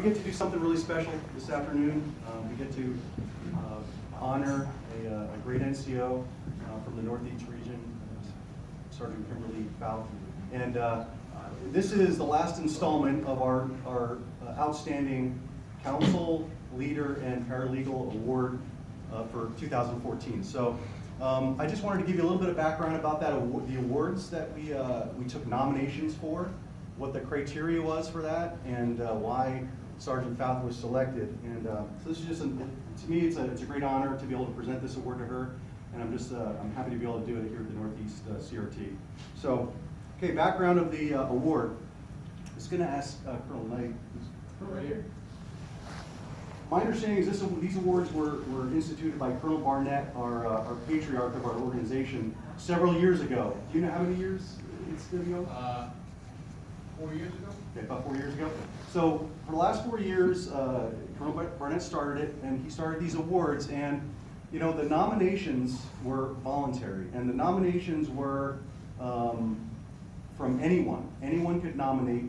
get to do something really special this afternoon. We get to honor a great NCO from the Northeast region, Sergeant Kimberly Fouth. And this is the last installment of our Outstanding Counsel, Leader, and Paralegal Award for 2014. So I just wanted to give you a little bit of background about that the awards that we took nominations for, what the criteria was for that, and why Sergeant Fouth was selected. And so this is just, to me, it's a great honor to be able to present this award to her, and I'm happy to be able to do it here at the Northeast CRT. So, okay, background of the award. I was going to ask Colonel Knight, right here. My understanding is these awards were instituted by Colonel Barnett, our patriarch of our organization, several years ago. Do you know how many years it's been ago? 4 years ago. Okay, about 4 years ago. So for the last 4 years, Colonel Barnett started it, and he started these awards. And you know, the nominations were voluntary, and the nominations were from anyone. Anyone could nominate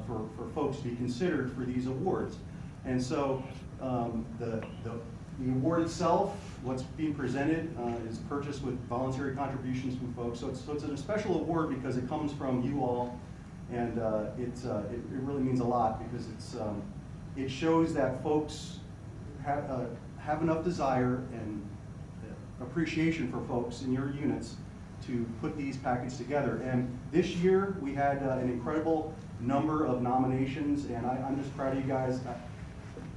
for folks to be considered for these awards. And so the award itself, what's being presented, is purchased with voluntary contributions from folks. So it's a special award because it comes from you all, and it really means a lot because it shows that folks have enough desire and appreciation for folks in your units to put these packets together. And this year we had an incredible number of nominations, and I'm just proud of you guys.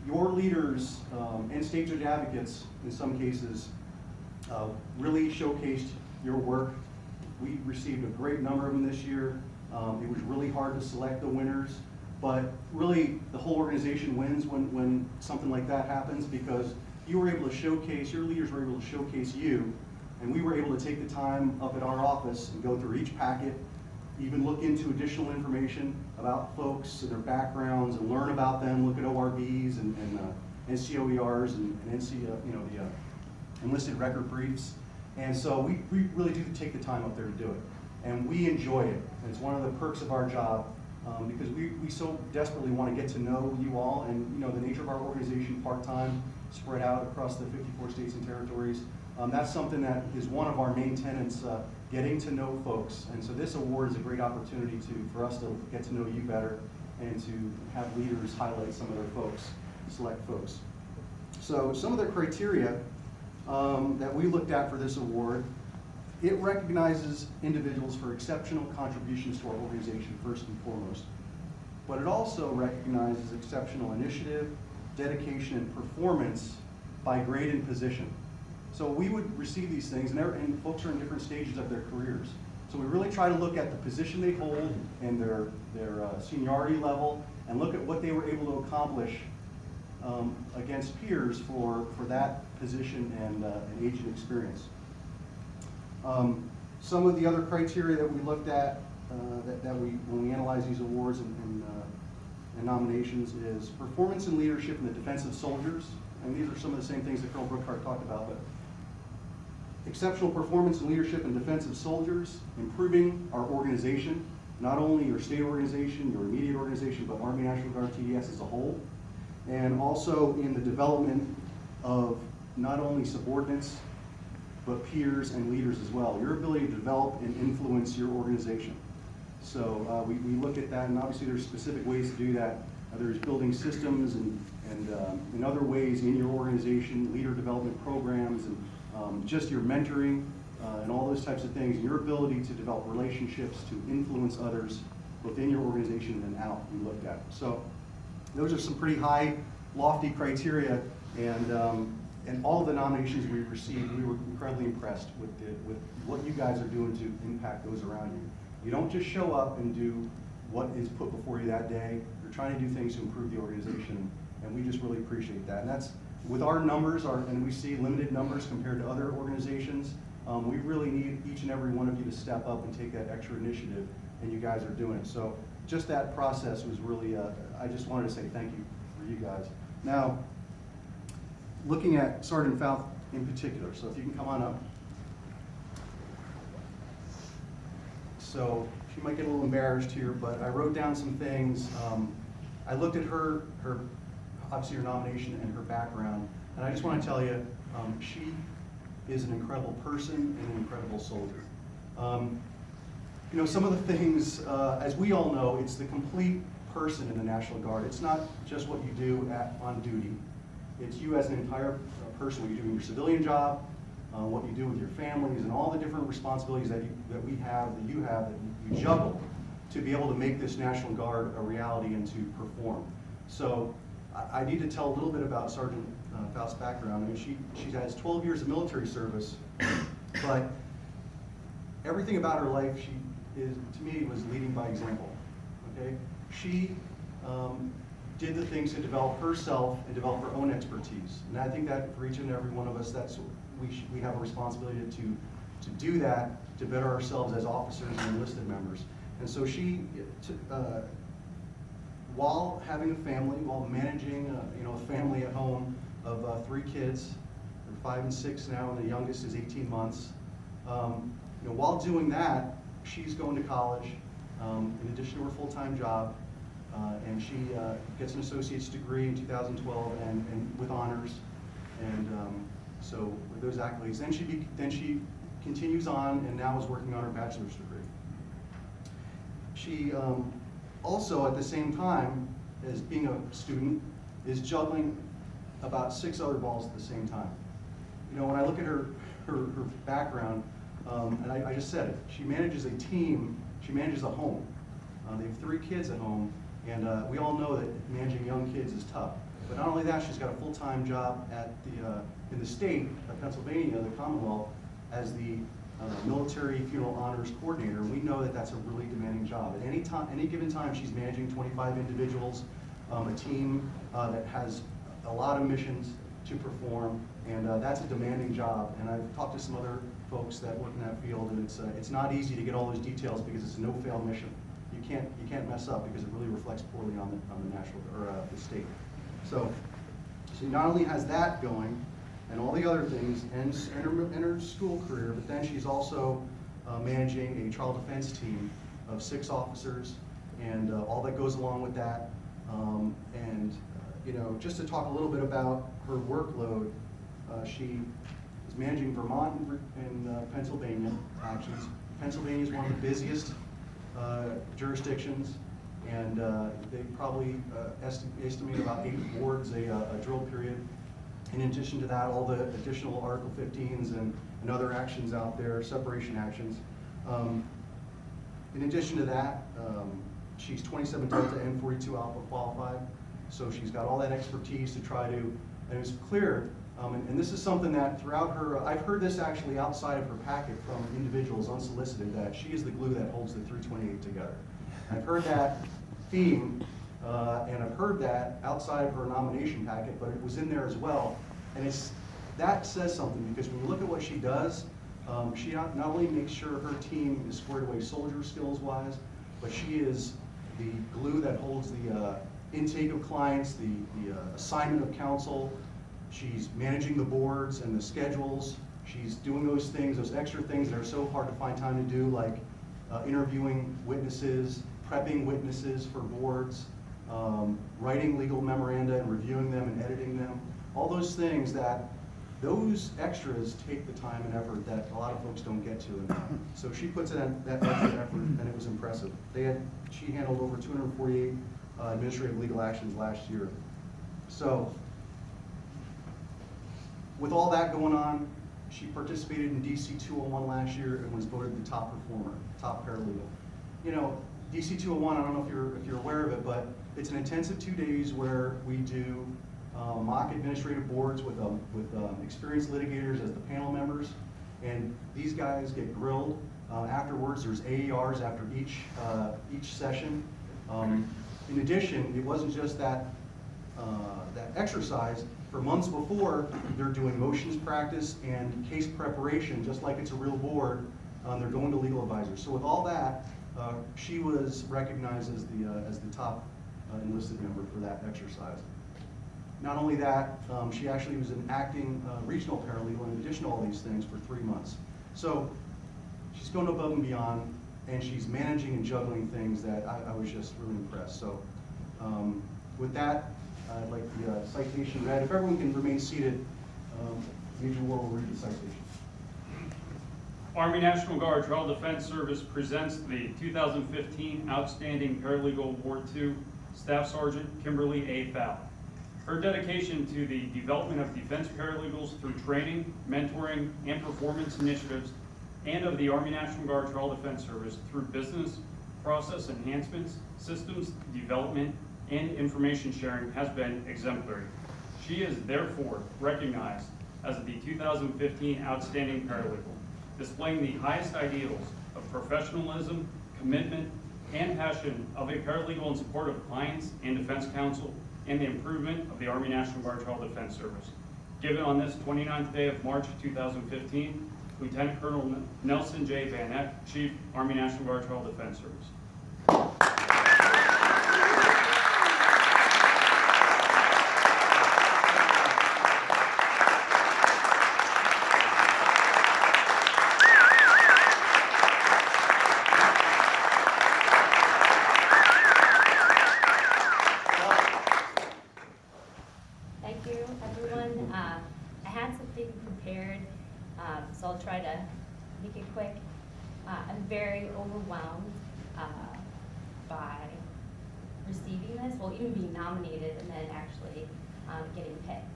Your leaders and state judge advocates, in some cases, really showcased your work. We received a great number of them this year. It was really hard to select the winners, but really the whole organization wins when something like that happens, because you were able to showcase, your leaders were able to showcase you, and we were able to take the time up at our office and go through each packet, even look into additional information about folks and their backgrounds and learn about them, look at ORBs and NCOERs and NC, the enlisted record briefs. And so we really do take the time up there to do it. And we enjoy it. And it's one of the perks of our job because we so desperately want to get to know you all, and you know, the nature of our organization, part-time, spread out across the 54 states and territories. That's something that is one of our main tenets, getting to know folks. And so this award is a great opportunity for us to get to know you better and to have leaders highlight some of their folks, select folks. So some of the criteria that we looked at for this award, it recognizes individuals for exceptional contributions to our organization first and foremost. But it also recognizes exceptional initiative, dedication, and performance by grade and position. So we would receive these things, and folks are in different stages of their careers. So we really try to look at the position they hold and their seniority level, and look at what they were able to accomplish against peers for that position and age and experience. Some of the other criteria that we looked at when we analyze these awards and nominations is performance and leadership in the defense of soldiers. And these are some of the same things that Colonel Brookhart talked about, but exceptional performance and leadership in defense of soldiers, improving our organization, not only your state organization, your immediate organization, but Army National Guard TDS as a whole, and also in the development of not only subordinates, but peers and leaders as well. Your ability to develop and influence your organization. So we look at that, and obviously there's specific ways to do that. There's building systems and in other ways in your organization, leader development programs, and just your mentoring and all those types of things, and your ability to develop relationships to influence others within your organization and out, we looked at. So those are some pretty high, lofty criteria, and all of the nominations we received, we were incredibly impressed with what you guys are doing to impact those around you. You don't just show up and do what is put before you that day. You're trying to do things to improve the organization, and we just really appreciate that. And that's, with our numbers, and we see limited numbers compared to other organizations, we really need each and every one of you to step up and take that extra initiative, and you guys are doing it. So just that process was really, I just wanted to say thank you for you guys. Now, looking at Sergeant Fouth in particular, so if you can come on up. So she might get a little embarrassed here, but I wrote down some things. I looked at her obviously her nomination and her background. And I just want to tell you, she is an incredible person and an incredible soldier. You know, some of the things, as we all know, it's the complete person in the National Guard. It's not just what you do on duty. It's you as an entire person, what you do in your civilian job, what you do with your families, and all the different responsibilities that we have, that you have, that you juggle to be able to make this National Guard a reality and to perform. So I need to tell a little bit about Sergeant Faust's background. I mean, she has 12 years of military service, but everything about her life, she is, to me, was leading by example. Okay, she did the things to develop herself and develop her own expertise, and I think that for each and every one of us, that's we have a responsibility to do that, to better ourselves as officers and enlisted members. And so she, while having a family, while managing a family at home of 3 kids, they're 5 and 6 now, and the youngest is 18 months. While doing that, she's going to college in addition to her full-time job, and she gets an associate's degree in 2012 and with honors, and so with those accolades, then she continues on and now is working on her bachelor's degree. She also, at the same time as being a student, is juggling about 6 other balls at the same time. You know, when I look at her background, and I just said it, she manages a team, she manages a home. They have 3 kids at home, and we all know that managing young kids is tough. But not only that, she's got a full-time job at in the state of Pennsylvania, the Commonwealth, as the military funeral honors coordinator. And we know that that's a really demanding job. At any given time, she's managing 25 individuals, a team that has a lot of missions to perform, and that's a demanding job. And I've talked to some other folks that work in that field, and it's not easy to get all those details because it's a no-fail mission. You can't mess up because it really reflects poorly on the national or the state. So she not only has that going and all the other things and her school career, but then she's also managing a trial defense team of 6 officers and all that goes along with that. Just to talk a little bit about her workload, she is managing Vermont and Pennsylvania actions. Pennsylvania is one of the busiest jurisdictions, and they probably estimate about 8 boards a drill period. In addition to that, all the additional Article 15s and other actions out there, separation actions. In addition to that, she's 27 Delta and 42 Alpha qualified, so she's got all that expertise to try to, and it's clear, and this is something that throughout her, I've heard this actually outside of her packet from individuals unsolicited, that she is the glue that holds the 328 together. I've heard that theme, and I've heard that outside of her nomination packet, but it was in there as well. And that says something, because when you look at what she does, she not only makes sure her team is squared away soldier skills-wise, but she is the glue that holds the intake of clients, the assignment of counsel. She's managing the boards and the schedules. She's doing those things, those extra things that are so hard to find time to do, like interviewing witnesses, prepping witnesses for boards, writing legal memoranda and reviewing them and editing them. All those things those extras take the time and effort that a lot of folks don't get to. And so she puts in that extra effort, and it was impressive. She handled over 248 administrative legal actions last year. So with all that going on, she participated in DC 201 last year and was voted the top performer, top paralegal. You know, DC 201, I don't know if you're aware of it, but it's an intensive 2 days where we do mock administrative boards with experienced litigators as the panel members, and these guys get grilled. Afterwards, there's AERs after each session. In addition, it wasn't just that exercise. For months before, they're doing motions practice and case preparation, just like it's a real board. They're going to legal advisors. So with all that, she was recognized as the top enlisted member for that exercise. Not only that, she actually was an acting regional paralegal in addition to all these things for 3 months. So she's going above and beyond, and she's managing and juggling things that I was just really impressed. So with that, I'd like the citation read. If everyone can remain seated, Major War will read the citation. Army National Guard Trial Defense Service presents the 2015 Outstanding Paralegal Award to Staff Sergeant Kimberly A. Fowl. Her dedication to the development of defense paralegals through training, mentoring, and performance initiatives, and of the Army National Guard Trial Defense Service through business, process enhancements, systems development, and information sharing has been exemplary. She is therefore recognized as the 2015 Outstanding Paralegal, displaying the highest ideals of professionalism, commitment, and passion of a paralegal in support of clients and defense counsel and the improvement of the Army National Guard Trial Defense Service. Given on this 29th day of March 2015, Lieutenant Colonel Nelson J. Van Eck, Chief, Army National Guard Trial Defense Service. Thank you, everyone. I had something prepared, so I'll try to make it quick. I'm very overwhelmed by receiving this, well, even being nominated and then actually getting picked.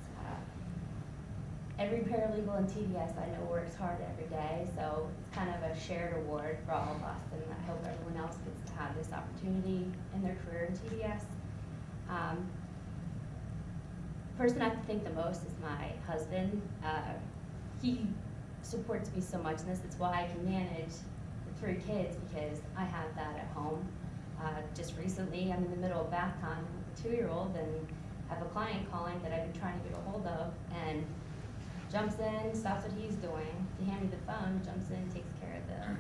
Every paralegal in TDS I know works hard every day, so it's kind of a shared award for all of us, and I hope everyone else gets to have this opportunity in their career in TDS. Person I have to thank the most is my husband. He supports me so much in this. It's why I can manage the 3 kids, because I have that at home. Just recently, I'm in the middle of bath time with a 2-year-old and have a client calling that I've been trying to get a hold of, and jumps in, stops what he's doing to hand me the phone, jumps in, takes care of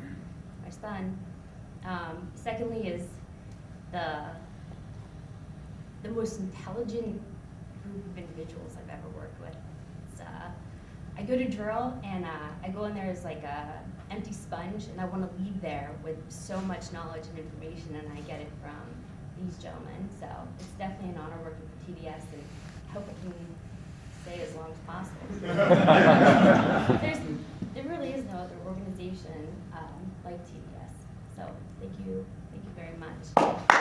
my son. Secondly is the most intelligent group of individuals I've ever worked with. It's, I go to drill and I go in there as like a empty sponge, and I want to leave there with so much knowledge and information, and I get it from these gentlemen. So it's definitely an honor working for TDS, and I hope I can stay as long as possible. There really is no other organization like TDS. So thank you very much.